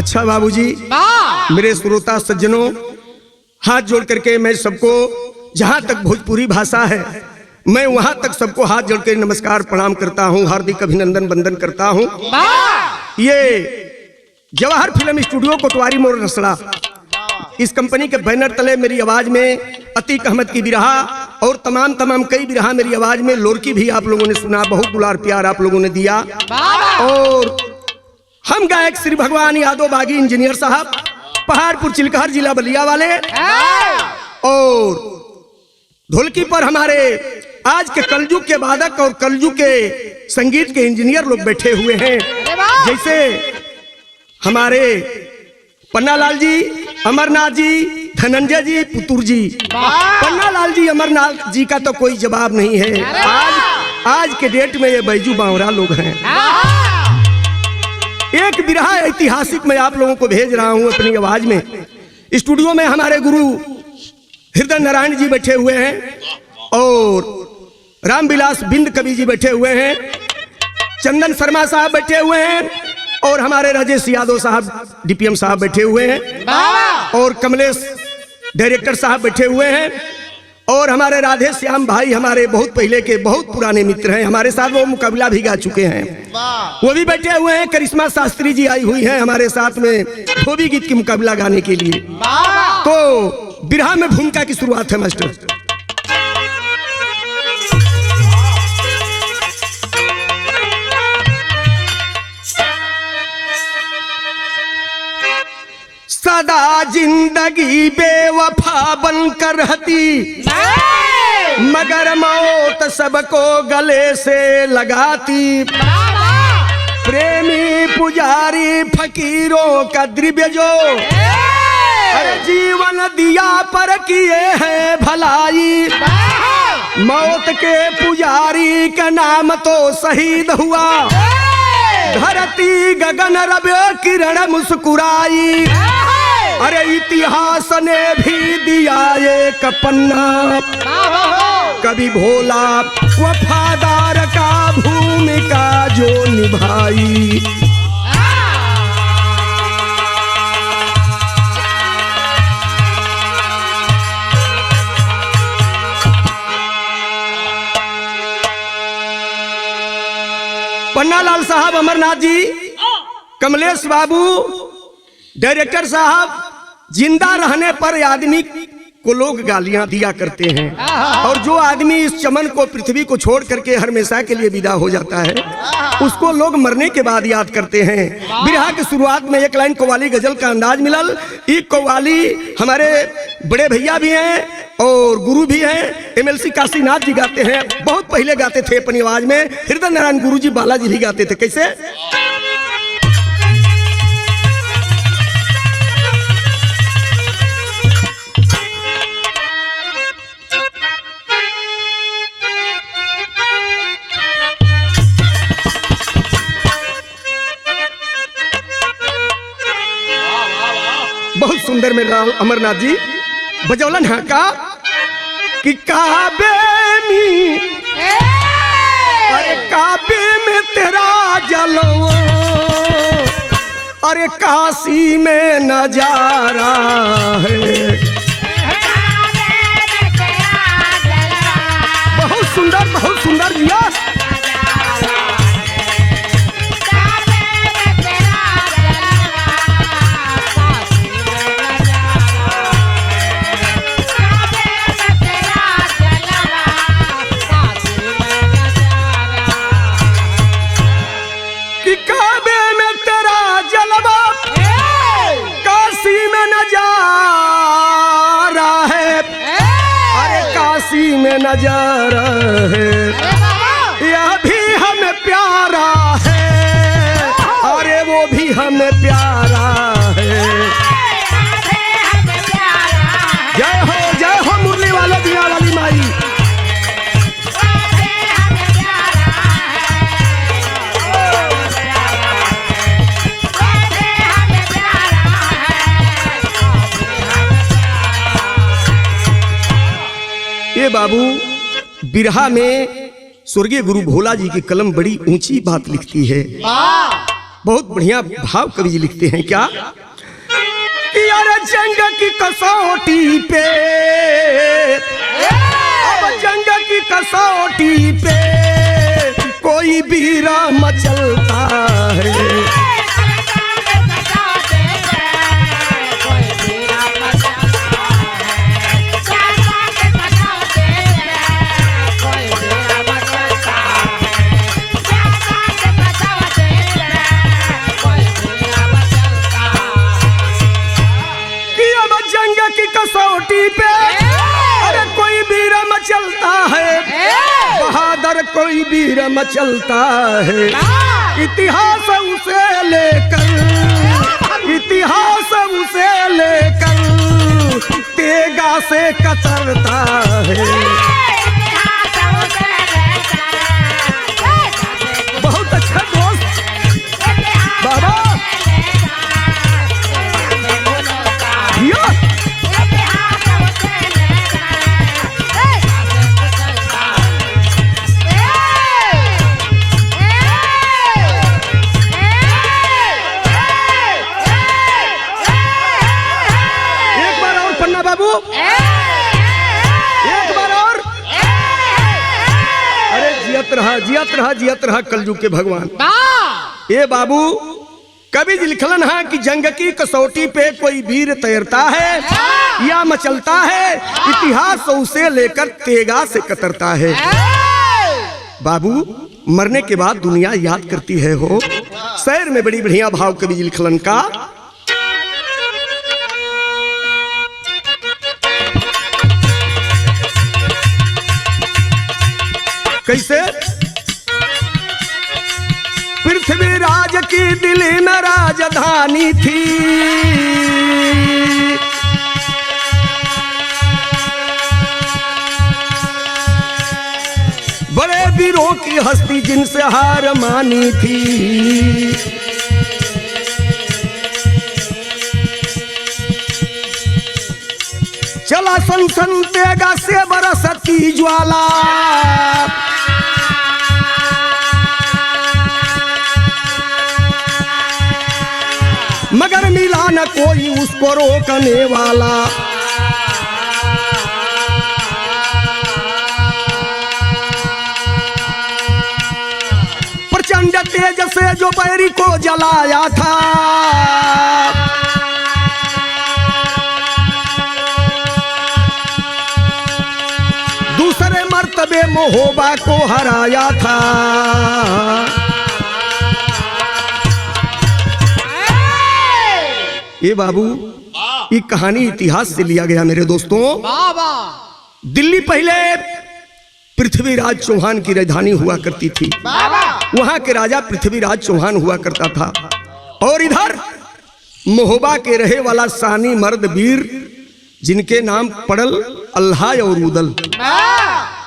अच्छा बाबूजी, मेरे श्रोता सज्जनों, हाथ जोड़ करके मैं सबको, जहाँ तक भोजपुरी भाषा है मैं वहाँ तक सबको हाथ जोड़ कर नमस्कार प्रणाम करता हूँ, हार्दिक अभिनंदन वंदन करता हूँ। ये जवाहर फिल्म स्टूडियो कोतवाली मोड़ रसड़ा, इस कंपनी के बैनर तले मेरी आवाज में अतीक अहमद की बिरहा और तमाम कई बिरहा मेरी आवाज में लोरकी भी आप लोगों ने सुना, बहुत दुलार प्यार आप लोगों ने दिया। और हम गायक श्री भगवान यादव बागी इंजीनियर साहब, पहाड़पुर चिलकहर जिला बलिया वाले, और ढोलकी पर हमारे आज के कलयुग के वादक और कलयुग के संगीत के इंजीनियर लोग बैठे हुए हैं, जैसे हमारे पन्नालाल जी, अमरनाथ जी, धनंजय जी, पुतुर जी। पन्नालाल जी, अमरनाथ जी का तो कोई जवाब नहीं है। आज के डेट में ये बैजू बावरा लोग हैं। एक बिरहा ऐतिहासिक मैं आप लोगों को भेज रहा हूं अपनी आवाज में। स्टूडियो में हमारे गुरु हृदय नारायण जी बैठे हुए हैं और रामविलास बिंद कवि जी बैठे हुए हैं, चंदन शर्मा साहब बैठे हुए हैं और हमारे राजेश यादव साहब डीपीएम साहब बैठे हुए हैं और कमलेश डायरेक्टर साहब बैठे हुए हैं और हमारे राधे श्याम भाई हमारे बहुत पहले के बहुत पुराने मित्र हैं, हमारे साथ वो मुकाबला भी गा चुके हैं, वो भी बैठे हुए हैं। करिश्मा शास्त्री जी आई हुई हैं हमारे साथ में धोबी गीत की मुकाबला गाने के लिए। तो बिरहा में भूमिका की शुरुआत है मास्टर। सदा जिंदगी बेवफा बनकर रहती, मगर मौत सबको गले से लगाती। प्रेमी पुजारी फकीरों का द्रव्य जो जीवन दिया पर किए हैं भलाई। मौत के पुजारी का नाम तो शहीद हुआ, धरती गगन रब किरण मुस्कुराई। अरे इतिहास ने भी दिया एक पन्ना, कभी भोला वफादार का भूमिका जो निभाई। पन्नालाल साहब, अमरनाथ जी, कमलेश बाबू, डायरेक्टर साहब, जिंदा रहने पर आदमी को लोग गालियां दिया करते हैं और जो आदमी इस चमन को, पृथ्वी को छोड़ करके हमेशा के लिए विदा हो जाता है उसको लोग मरने के बाद याद करते हैं। बिरहा की शुरुआत में एक लाइन कव्वाली गजल का अंदाज मिलल। ये कव्वाली हमारे बड़े भैया भी हैं और गुरु भी हैं, एमएलसी काशीनाथ जी गाते हैं, बहुत पहले गाते थे अपनी आवाज में। हृदय नारायण गुरु जी बालाजी भी गाते थे। कैसे? बहुत सुंदर मेरा अमरनाथ जी बजौलन है का कि काबे में, अरे काबे में तेरा जलवा, अरे काशी में नजारा है। बहुत सुंदर भैया। नजारा है यह भी हमें प्यारा है, अरे वो भी हमें प्यारा है। जय हो मुरली वाले दिया वाली माई। ये बाबू बिरहा में स्वर्गीय गुरु भोला जी की कलम बड़ी ऊंची बात लिखती है, बहुत बढ़िया भाव कवि जी लिखते हैं क्या कि यार जंग की कसौटी पे, अब जंग की कसौटी पे कोई बीरा मचलता है। कसौटी पे अरे कोई वीर मचलता है, बहादुर कोई वीर मचलता है। इतिहास उसे लेकर, इतिहास उसे लेकर तेगा से कतरता है। बहुत अच्छा दोस्त बाबा बाबू एक बार और। अरे जियत रहा जियत रहा जियत रहा कलयुग के भगवान। ये बाबू कवि जी लिखलन है कि जंग की कसौटी पे कोई वीर तैरता है या मचलता है, इतिहास उसे लेकर तेगा से कतरता है। बाबू मरने के बाद दुनिया याद करती है हो। शहर में बड़ी बढ़िया भाव कवि जी लिखलन का कैसे पृथ्वीराज की दिल्ली में राजधानी थी, बड़े वीरों की हस्ती जिनसे हार मानी थी। चला सन तेगा से बरसती ज्वाला, मगर मिला न कोई उसको रोकने वाला। प्रचंड तेज से जो बैरी को जलाया था, दूसरे मर्तबे महोबा को हराया था। ये बाबू ये कहानी इतिहास से लिया गया मेरे दोस्तों। दिल्ली पहले पृथ्वीराज चौहान की राजधानी हुआ करती थी। वहां के राजा पृथ्वीराज चौहान हुआ करता था। और इधर महोबा के रहे वाला सानी मर्द वीर जिनके नाम पड़ल अल्लाह और उदल,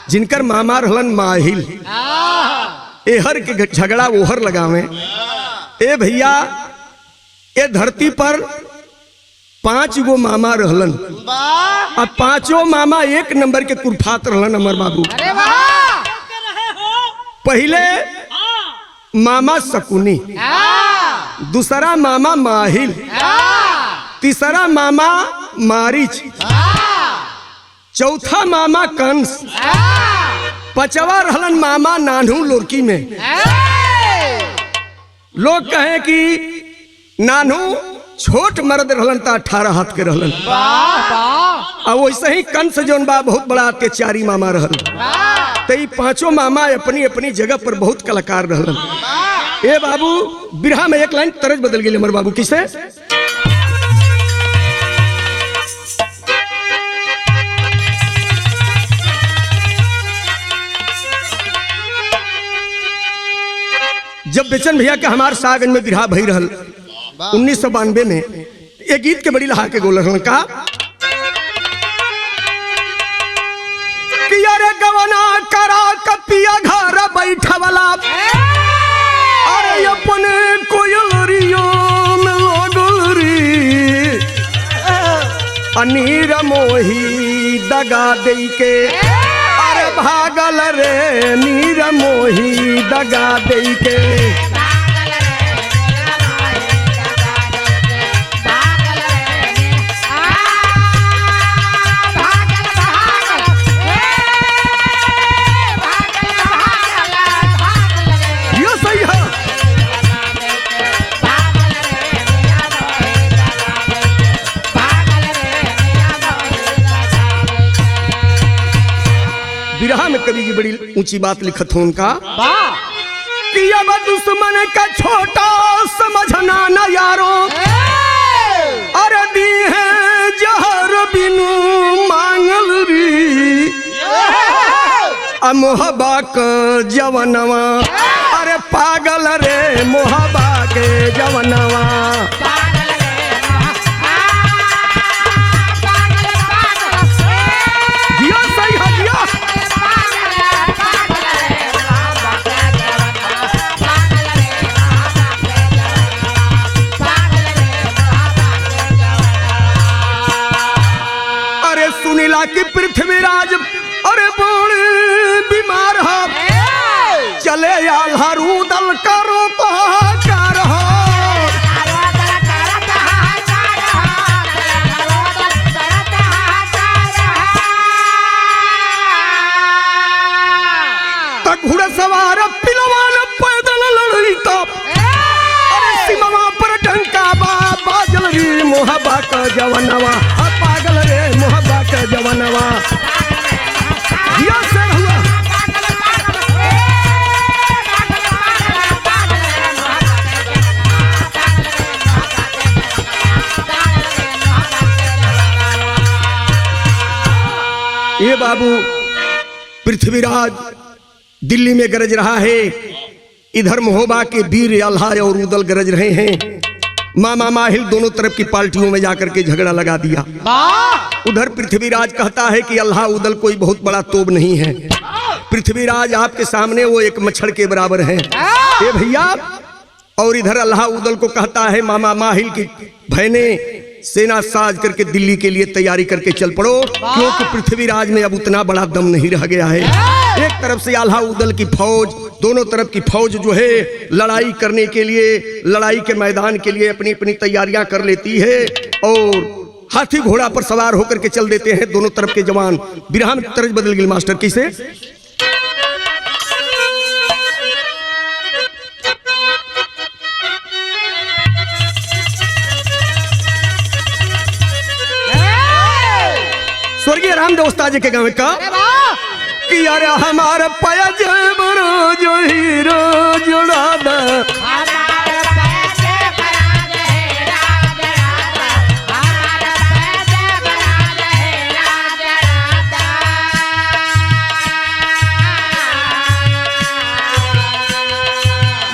जिनकर मामा रहलन माहिल। एहर के झगड़ा ओहर लगावे। ए भैया ये धरती पर 5 गो मामा रहलन, अब 5 मामा एक नंबर के कुरफात रहलन अमर बाबू। पहले मामा शकुनी, दूसरा मामा माहिल, तीसरा मामा मारीच, चौथा मामा कंस, पांचवा रहलन मामा नानू लोरकी में। लोग कहे कि नानू छोट मर्द रहलन ता 18 हाथ के रहलन। और वैसे ही कंस जोन बा बहुत बड़ा अत्याचारी मामा रहल। तो ये 5 मामा अपनी अपनी जगह पर बहुत कलाकार रहलन। ए बाबू बिरहा में एक लाइन तरज बदल गई अमर बाबू किसे। जब बेचन भैया के हमार सागन में बिरहा भई रहल 1992 में, ये गीत के बड़ी लहा के गोल रहल का कि अरे गवना करा कपिया घर बैठवला, अरे अपने कोयलरियो में लगलरी, अनीर मोही दगा दई के, अरे भागल रे नीर मोही दगा दई के। विरह में कवि जी बड़ी ऊंची बात लिखत हो उनका कि अब दुश्मन का छोटा समझना न यारो, अरे दी है जहर बिनु मांगल री, मोहबा के जवनवा, अरे पागल रे मोहबा के जवनवा। जिया सही है जिया। अरे सुनीला की पृथ्वीराज अरे बड़ बीमार हो, चले आल्हा रूदल करो पहाड़ हो। घोड़ा सवार पिलवान पैदल लड़ी तो, अरे सीमा पर डंका बाजल रे मोहबा का जवनवा, पागल रे मोहबा का जवनवा। से हुआ ये बाबू पृथ्वीराज दिल्ली में गरज रहा है, इधर महोबा के वीर आल्हा और उदल गरज रहे हैं। मामा माहिल दोनों तरफ की पार्टियों में जाकर के झगड़ा लगा दिया। उधर पृथ्वीराज कहता है कि अल्लाह उदल कोई बहुत बड़ा तोब नहीं है, पृथ्वीराज आपके सामने वो एक मच्छर के बराबर है ए भैया। और इधर अल्लाह उदल को कहता है मामा माहिल की बहने सेना साज करके दिल्ली के लिए तैयारी करके चल पड़ो, क्योंकि पृथ्वीराज में अब उतना बड़ा दम नहीं रह गया है। एक तरफ से आल्हा उदल की फौज, दोनों तरफ की फौज जो है लड़ाई करने के लिए, लड़ाई के मैदान के लिए अपनी अपनी तैयारियां कर लेती है और हाथी घोड़ा पर सवार होकर के चल देते हैं दोनों तरफ के जवान। बिरहा में तर्ज बदल गई मास्टर कैसे? स्वर्गीय रामदेव उस्ताद जी के गाँव का कि यार हमारे पयज बरो जो हीरो जुड़ा दा,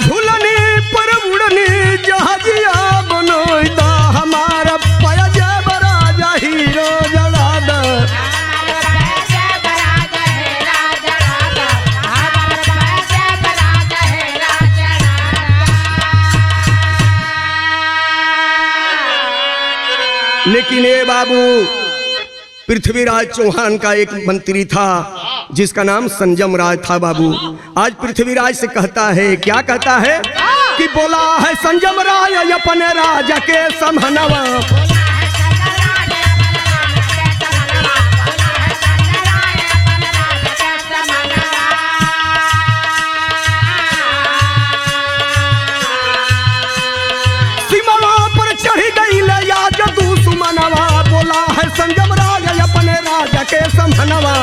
झूलनी पर उड़नी जहाजिया बनोदा, हमारा पयज बरा जा हीरो जुड़ा दा। लेकिन ये बाबू पृथ्वीराज चौहान का एक मंत्री था जिसका नाम संजम राज था बाबू। आज पृथ्वीराज से कहता है, क्या कहता है कि बोला है संजम राज अपने राजा के समहनवा, सीमा पर चढ़ी गई ले आज दुश्मनवा, बोला है संजम राज अपने राजा के समहनवा।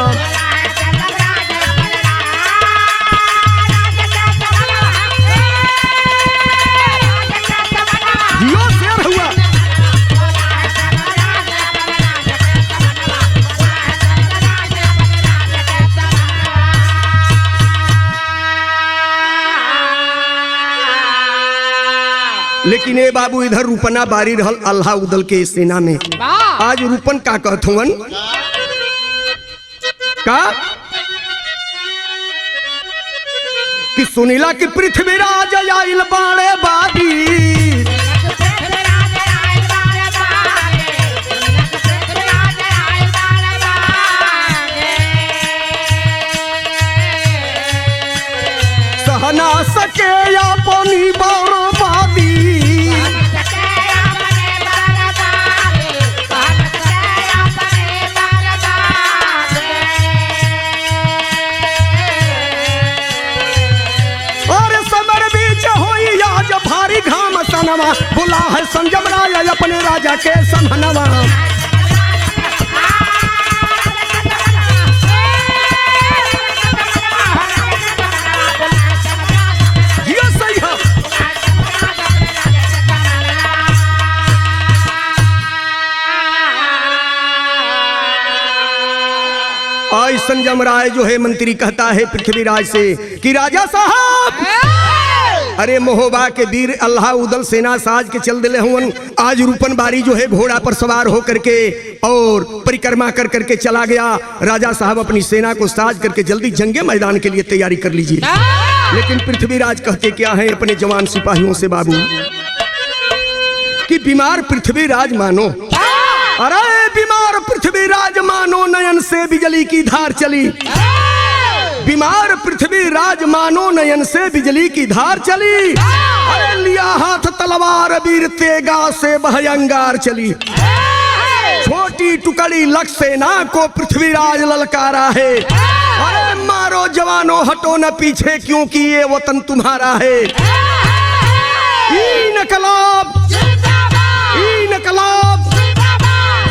जियो शेर हुआ। लेकिन ये बाबू इधर रूपना बारी रहल अल्लाह उदल के सेना में। आज रूपन का कहथुवन का कि सुनीला की पृथ्वीराज आइल बाड़े बादी, सहना सके अपनी बर्बादी, भारी घाम सनवा, बुला है संजम राज अपने राजा के समहनवा। संजम राय जो है मंत्री कहता है पृथ्वीराज से कि राजा साहब, अरे महोबा के वीर अल्लाह उदल सेना साज के चल दिले हुन। आज रूपन बारी जो है घोड़ा पर सवार हो करके और परिक्रमा कर करके चला गया। राजा साहब अपनी सेना को साज करके जल्दी जंगे मैदान के लिए तैयारी कर लीजिए। लेकिन पृथ्वीराज कहते क्या है अपने जवान सिपाहियों से बाबू कि बीमार पृथ्वीराज मानो, अरे बीमार पृथ्वीराज मानो, नयन से बिजली की धार चली। बीमार पृथ्वीराज मानो, नयन से बिजली की धार चली। अरे लिया हाथ तलवार वीर तेगा से भयंगार चली। छोटी टुकड़ी लख सेना को पृथ्वीराज ललकारा है। अरे मारो जवानों हटो न पीछे, क्योंकि ये वतन तुम्हारा है। इनकलाब, इनकलाब,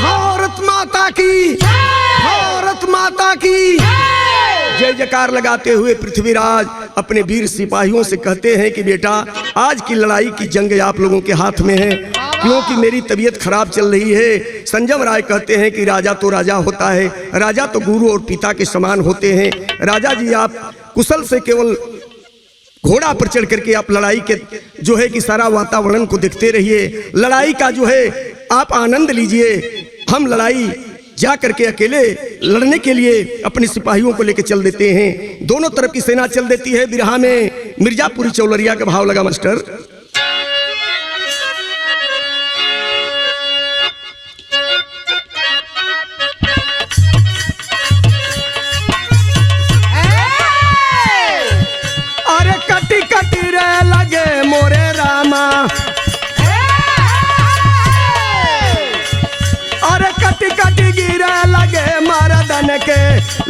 भारत माता की, भारत माता की जय जयकार लगाते हुए पृथ्वीराज अपने वीर सिपाहियों से कहते हैं कि बेटा आज की लड़ाई की जंग आप लोगों के हाथ में है, क्योंकि मेरी तबीयत खराब चल रही है। संजम राय कहते हैं कि राजा तो राजा होता है, राजा तो गुरु और पिता के समान होते हैं। राजा जी आप कुशल से केवल घोड़ा पर चढ़ करके आप लड़ाई के जो है कि सारा वातावरण को देखते रहिए, लड़ाई का जो है आप आनंद लीजिए। हम लड़ाई जा करके अकेले लड़ने के लिए अपने सिपाहियों को लेकर चल देते हैं। दोनों तरफ की सेना चल देती है। बिरहा में मिर्जापुरी चौलरिया का भाव लगा मास्टर। अरे कटी कटी रे लगे मोरे रामा, अरे कटी कटी गिरे लगे मर्दन के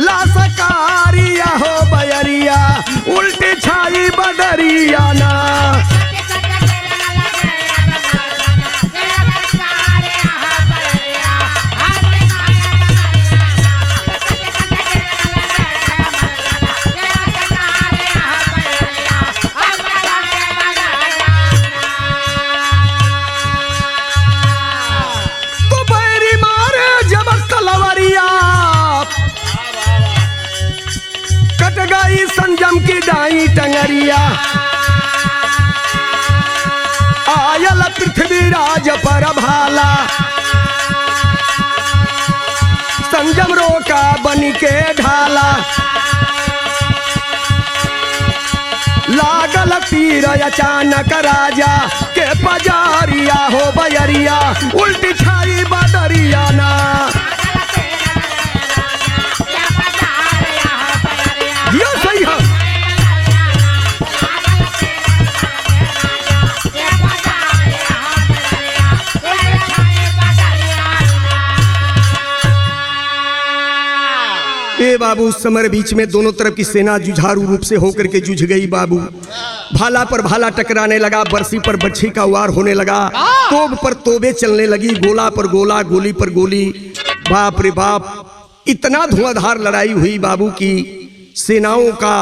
लाशकारिया हो बयरिया, उल्टी छाई बदरिया ना। संजम की डाई टंगरिया, आयल पृथ्वीराज पर भाला। संजम रोका बन के ढाला, लागल तीर अचानक राजा के पजारिया हो बयरिया, उल्टी छाई बदरिया ना। बाबू समर बीच में दोनों तरफ की सेना जुझारू रूप से होकर के जूझ गई बाबू। भाला पर भाला टकराने लगा, बरसी पर बच्ची का वार होने लगा, तोब पर तोबे चलने लगी, गोला पर गोला, गोली पर गोली। बाप रे बाप, इतना धुआंधार लड़ाई हुई बाबू की सेनाओं का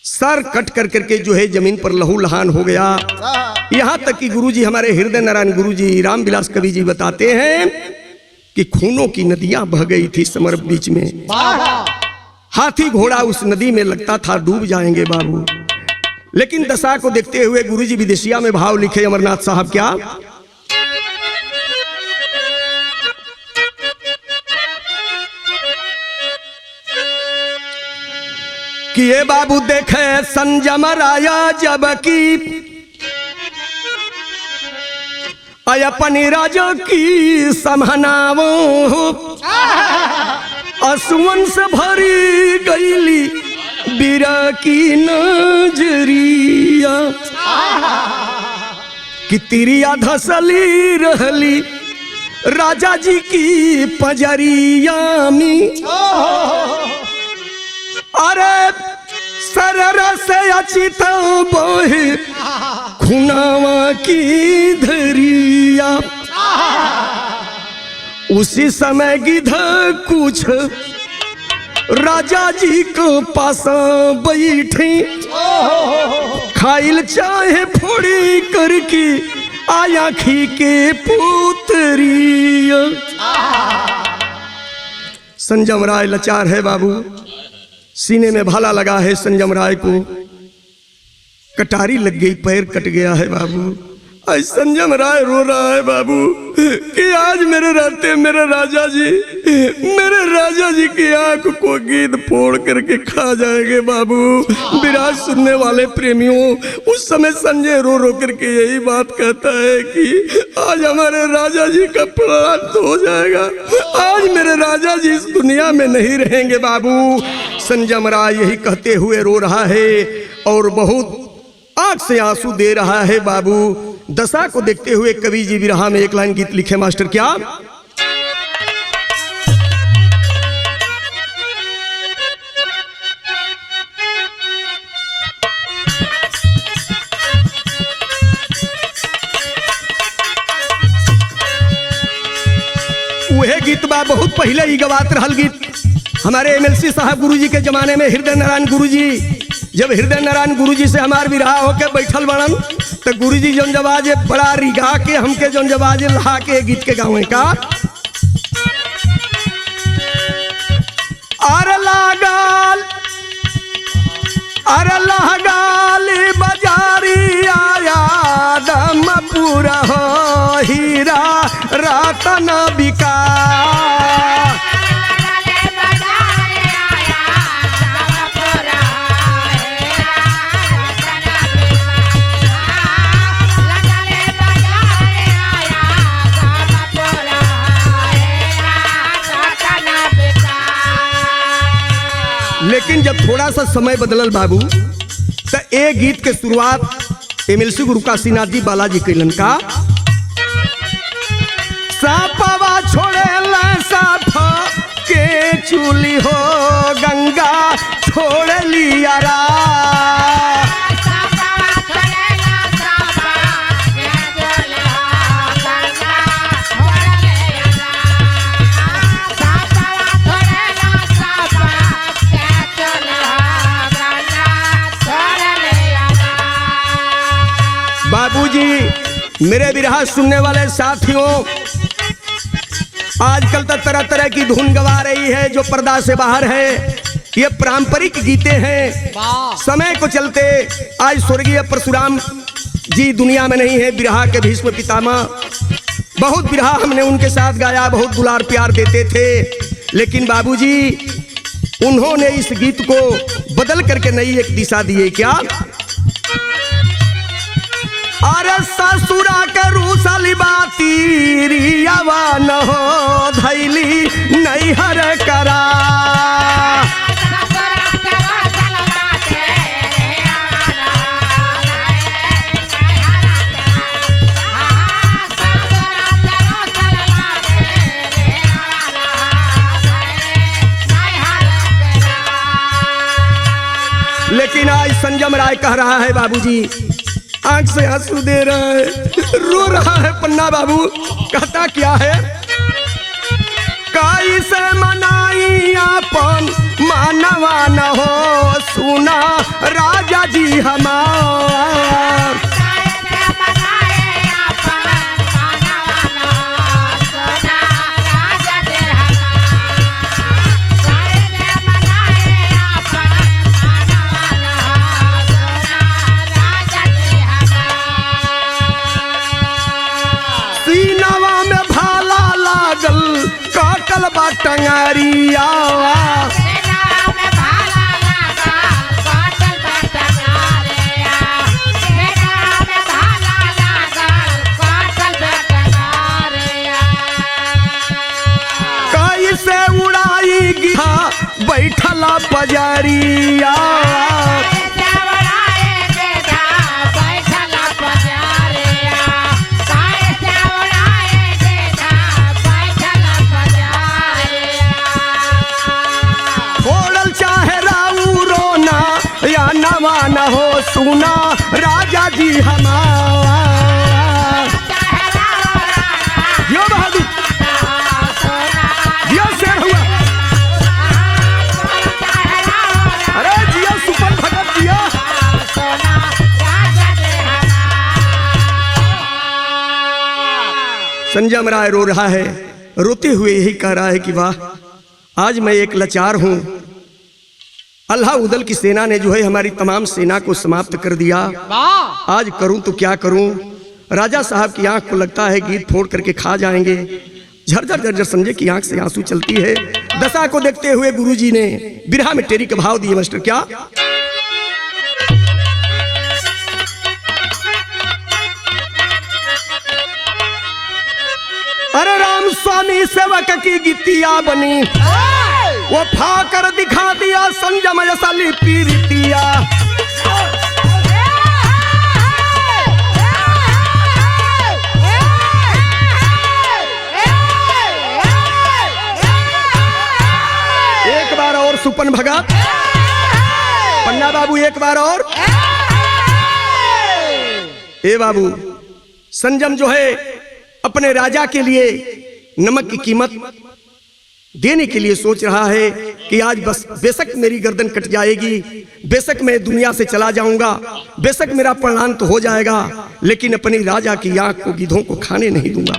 सर कट कर करके जो है जमीन पर लहू लहान हो गया। यहाँ तक कि गुरुजी हमारे हृदय नारायण गुरुजी रामविलास कवि जी बताते हैं कि खूनों की नदियां बह गई थी समर बीच में। हाथी घोड़ा उस नदी में लगता था डूब जाएंगे बाबू। लेकिन दशा को देखते हुए गुरुजी विदेशिया में भाव लिखे अमरनाथ साहब क्या कि ये बाबू देखे संजम राया जबकि अपनी राजा की समहनावो, असुवन से भरी गईली बीरा की नजरिया, कि तिरिया धसली रहली राजा जी की पजरिया में। अरे सरर से अचित बोहे खुनावा की धरिया, उसी समय गिध कुछ राजा जी को पास बैठे, खाइल चाहे फोड़ी करके आया खी के पुत्रिया। संजम राय लाचार है बाबू, सीने में भाला लगा है संजम राय को, कटारी लग गई, पैर कट गया है बाबू। आज संजम राय रो रहा है बाबू कि आज मेरे रहते मेरे राजा जी की आंख को गीद फोड़ करके खा जाएंगे बाबू। विराज सुनने वाले प्रेमियों, उस समय संजय रो रो करके यही बात कहता है कि आज हमारे राजा जी का प्राण हो जाएगा, आज मेरे राजा जी इस दुनिया में नहीं रहेंगे बाबू। संजम राय यही कहते हुए रो रहा है और बहुत आंख से आंसू दे रहा है बाबू। दशा को देखते हुए कवि जी विरहा में एक लाइन गीत लिखे मास्टर, क्या? वह गीत बा बहुत पहले ही गवात रहल गीत हमारे एमएलसी साहब गुरुजी के जमाने में। हृदय नारायण गुरुजी, जब हृदय नारायण गुरुजी से हमार विरहा होके बैठल बनन तो गुरुजी जौन जवाजे बड़ा रिगा के हमके जौन जवाजे लहा के गीत के गावे का। अरे लागल बाजारी आया दम पूरा हो हीरा रतन बिका। लेकिन जब थोड़ा सा समय बदलल बाबू तो एक गीत के शुरुआत एमएलसी गुरु काशीनाथ जी बालाजी कैलन का। सापवा छोड़े साफ के चूली हो गंगा छोड़ लिया रा। बाबूजी, मेरे विरहा सुनने वाले साथियों, आजकल तो तरह तरह की धुन गवा रही है जो पर्दा से बाहर है। ये पारंपरिक गीते हैं। समय को चलते आज स्वर्गीय परशुराम जी दुनिया में नहीं है, विरहा के भीष्म पितामह। बहुत विरहा हमने उनके साथ गाया, बहुत दुलार प्यार देते थे। लेकिन बाबूजी, उन्होंने इस गीत को बदल करके नई एक दिशा दी है। क्या? अरे ससुरा के रूसली बाती रियावा न हो धैली नहीं हर करा। लेकिन आज संजम राय कह रहा है बाबूजी, आंख से आंसू दे रहा है, रो रहा है पन्ना बाबू। कहता क्या है? कैसे मनाई अपन मानवा न हो सुना राजा जी हमार। काटल बा टंगारिया कैसे उड़ाई गिहा बैठला पजारिया। न हो सुना राजा जी हमारा। यो बहादुर, यो शेर हुआ। अरे जिया सुपर भगत जिया। संजम राय रो रहा है, रोते हुए यही कह रहा है कि वाह, आज मैं एक लाचार हूं। अल्लाह उदल की सेना ने जो है हमारी तमाम सेना को समाप्त कर दिया। आज करूं तो क्या करूं। राजा साहब की आंख को लगता है गीत फोड़ करके खा जाएंगे। झरझर झरझर संजय की आंख से आंसू चलती है। दशा को देखते हुए गुरुजी ने बिरहा में टेरी के भाव दिए मास्टर। क्या अरे राम स्वामी सेवक की गीतिया बनी, वो फाकर दिखा दिया संजम जैसा पीरितिया। एक बार और सुपन भगत पन्ना बाबू, एक बार और। ए बाबू, संजम जो है अपने राजा के लिए नमक की कीमत देने के लिए सोच रहा है कि आज बस बेशक मेरी गर्दन कट जाएगी, बेशक मैं दुनिया से चला जाऊंगा, बेशक मेरा परिणाम तो हो जाएगा, लेकिन अपनी राजा की आंख को गिद्धों को खाने नहीं दूंगा।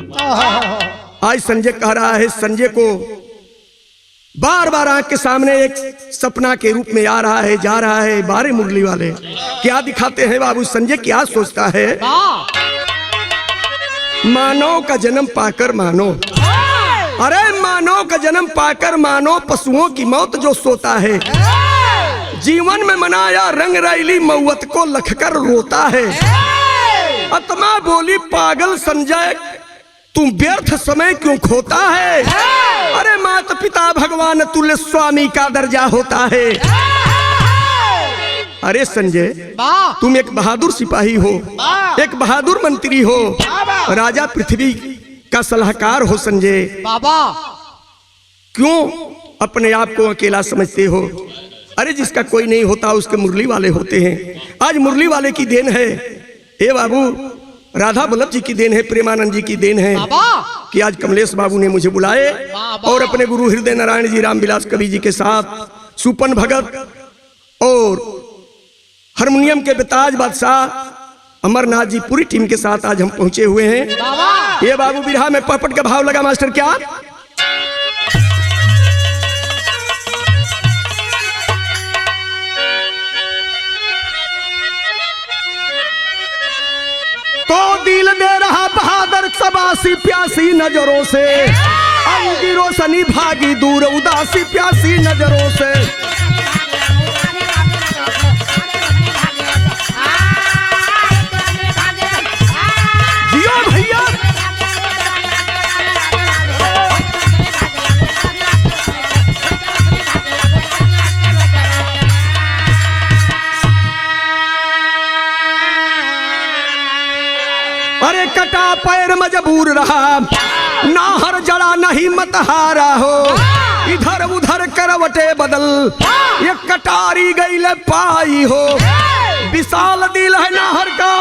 आज संजय कह रहा है, संजय को बार बार आंख के सामने एक सपना के रूप में आ रहा है, जा रहा है। बारे मुरली वाले क्या दिखाते हैं बाबू। संजय क्या सोचता है, मानव का जन्म पाकर मानो, अरे मानव का जन्म पाकर मानो, पशुओं की मौत जो सोता है। जीवन में मनाया रंग रैली, मौत को लखकर रोता है। आत्मा बोली पागल संजय, तू व्यर्थ समय क्यों खोता है। अरे माता पिता भगवान तुल्य स्वामी का दर्जा होता है। अरे संजय, तुम एक बहादुर सिपाही हो, एक बहादुर मंत्री हो, राजा पृथ्वी का सलाहकार हो। संजय बाबा, क्यों अपने आप को अकेला समझते हो। अरे जिसका कोई नहीं होता उसके मुरली वाले होते हैं। आज मुरली वाले की देन है ए बाबू, राधा वल्लभ जी की देन है, प्रेमानंद जी की देन है कि आज कमलेश बाबू ने मुझे बुलाए और अपने गुरु हृदय नारायण जी रामविलास कवि जी के साथ सुपन भगत और हारमोनियम के बेताज बादशाह अमरनाथ जी पूरी टीम के साथ आज हम पहुंचे हुए हैं। ये बाबू बिरहा में पपट का भाव लगा मास्टर। क्या तो दिल दे रहा बहादुर सबासी प्यासी नजरों से, अंगी रोशनी भागी दूर उदासी प्यासी नजरों से। अरे कटा पैर मजबूर रहा, ना हर जड़ा नहीं मत हारा हो। इधर उधर करवटे बदल, ये कटारी गई पाई हो। विशाल दिल है नाहर का,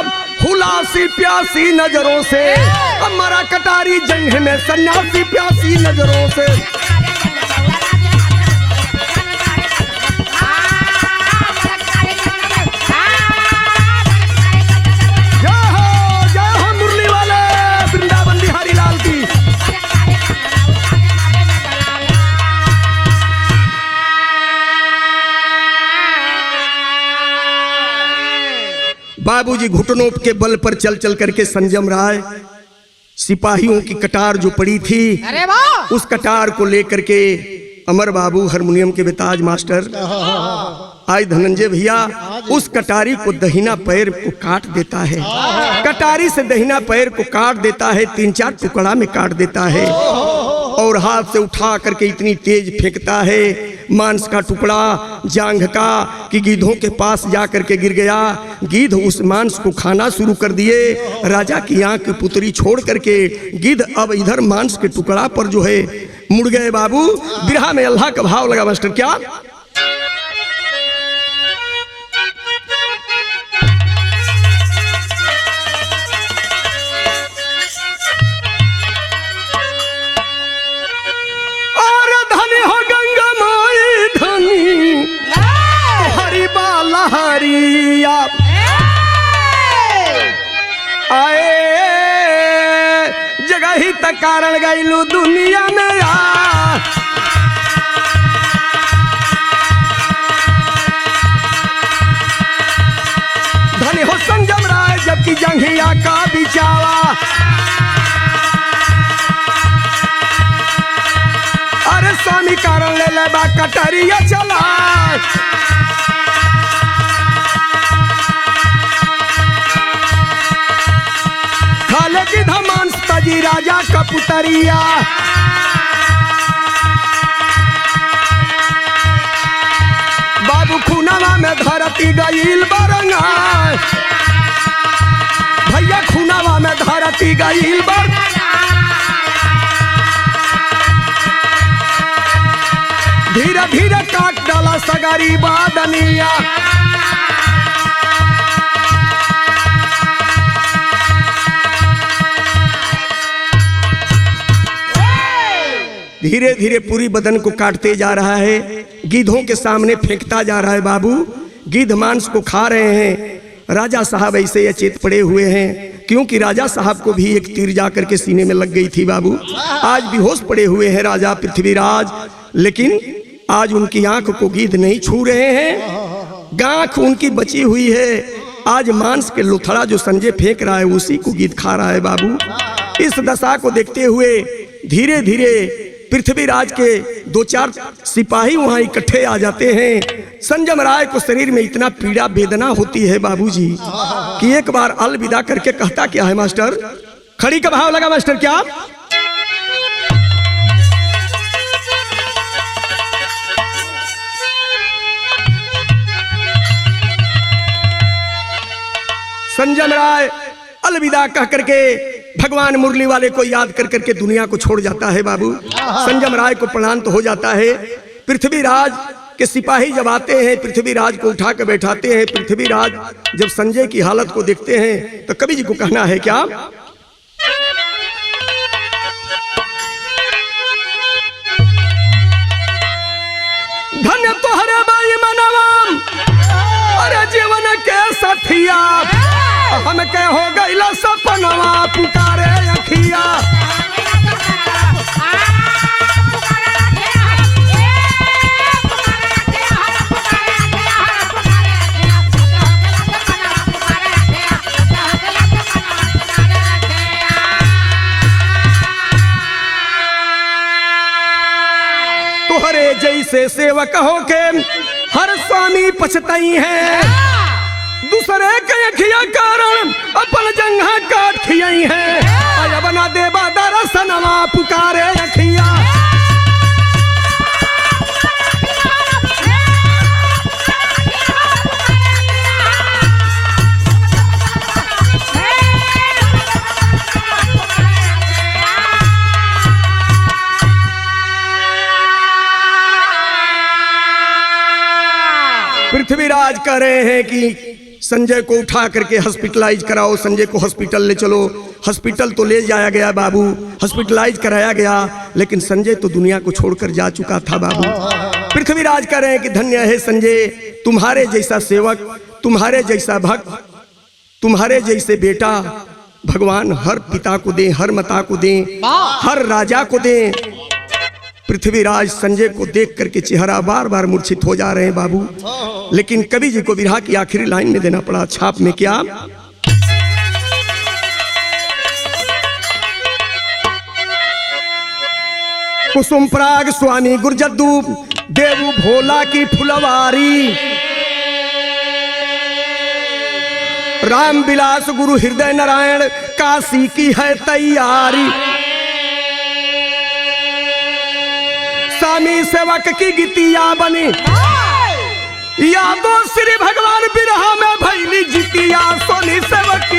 हुलासी प्यासी नजरों से। हमारा कटारी जंग में सन्यासी प्यासी नजरों से। बाबूजी घुटनों के बल पर चल चल करके संजम राय सिपाहियों की कटार जो पड़ी थी, अरे वाह, उस कटार को लेकर के अमर बाबू हारमोनियम के बेताज मास्टर आज धनंजय भैया उस कटारी को दहिना पैर को काट देता है। कटारी से दहिना पैर को काट देता है, 3-4 टुकड़ा में काट देता है और हाथ से उठा करके इतनी तेज फेंकता है मांस का टुकड़ा जांघ का कि गिद्धों के पास जा करके गिर गया। गिद्ध उस मांस को खाना शुरू कर दिए। राजा की आंख की पुतरी छोड़ करके गिद्ध अब इधर मांस के टुकड़ा पर जो है मुड़ गए। बाबू बिरहा में अल्लाह का भाव लगा मास्टर। क्या हरिया आए जगह ही तक कारण गईलू दुनिया में बचावा। अरे स्वामी कारण ले ले बा कटरिया चला। खाले की धमान तजी राजा का पुतरिया। बाबू खूनावा में धरती गईल बरंगा। भैया खूनावा में धरती गईल बर। धीरे धीरे काट डाला सगारी बादनिया। धीरे धीरे पूरी बदन को काटते जा रहा है, गिद्धों के सामने फेंकता जा रहा है। बाबू गिद्ध मांस को खा रहे हैं। राजा साहब ऐसे अचेत पड़े हुए हैं, क्योंकि राजा साहब को भी एक तीर जाकर के सीने में लग गई थी। बाबू आज बेहोश पड़े हुए हैं राजा पृथ्वीराज, लेकिन आज उनकी आंख को गिद्ध नहीं छू रहे हैं, आंख उनकी बची हुई है। आज मांस के लुथड़ा जो संजय फेंक रहा है उसी को गिद्ध खा रहा है। बाबू इस दशा को देखते हुए धीरे धीरे पृथ्वीराज के 2-4 सिपाही वहां इकट्ठे आ जाते हैं। संजम राय को शरीर में इतना पीड़ा वेदना होती है बाबूजी कि एक बार अलविदा करके कहता क्या है मास्टर? खड़ी का भाव लगा मास्टर क्या? संजम राय अलविदा कह करके भगवान मुरली वाले को याद कर करके दुनिया को छोड़ जाता है। बाबू संजम राय को प्रणाम तो हो जाता है। पृथ्वीराज के सिपाही जब आते हैं पृथ्वीराज को उठा कर बैठाते हैं। पृथ्वीराज जब संजय की हालत को देखते हैं तो कवि जी को कहना है क्या? धन्य तोहरे बाई मनवाम, अरे जीवन के साथिया, हम के हो गईला सपनवा पुकारे अखिया। तोहरे जैसे सेवक होके हर स्वामी पछताई है। दूसरे के अखिया कारण अपन जंघा काट खियाई है। आया बना देवा दरसनवा पुकारे अखिया। पृथ्वीराज कह रहे हैं कि संजय को उठा करके हॉस्पिटलाइज कराओ, संजय को हॉस्पिटल ले चलो। हॉस्पिटल तो ले जाया गया बाबू, हॉस्पिटलाइज कराया गया, लेकिन संजय तो दुनिया को छोड़कर जा चुका था। बाबू पृथ्वीराज कह रहे हैं कि धन्य है संजय, तुम्हारे जैसा सेवक, तुम्हारे जैसा भक्त, तुम्हारे जैसे बेटा भगवान हर पिता को दे, हर माता को दे, हर राजा को दे। पृथ्वीराज संजय को देख करके चेहरा बार बार मूर्छित हो जा रहे हैं बाबू, लेकिन कवि जी को विरह की आखिरी लाइन में देना पड़ा छाप में क्या? कुसुम पराग स्वामी गुरजद्दू देवू भोला की फुलवारी, राम विलास गुरु हृदय नारायण काशी की है तैयारी। स्वामी सेवक की गीतिया बनी, यादों श्री भगवान बिरहा में भैली जितिया। सोनी सेवक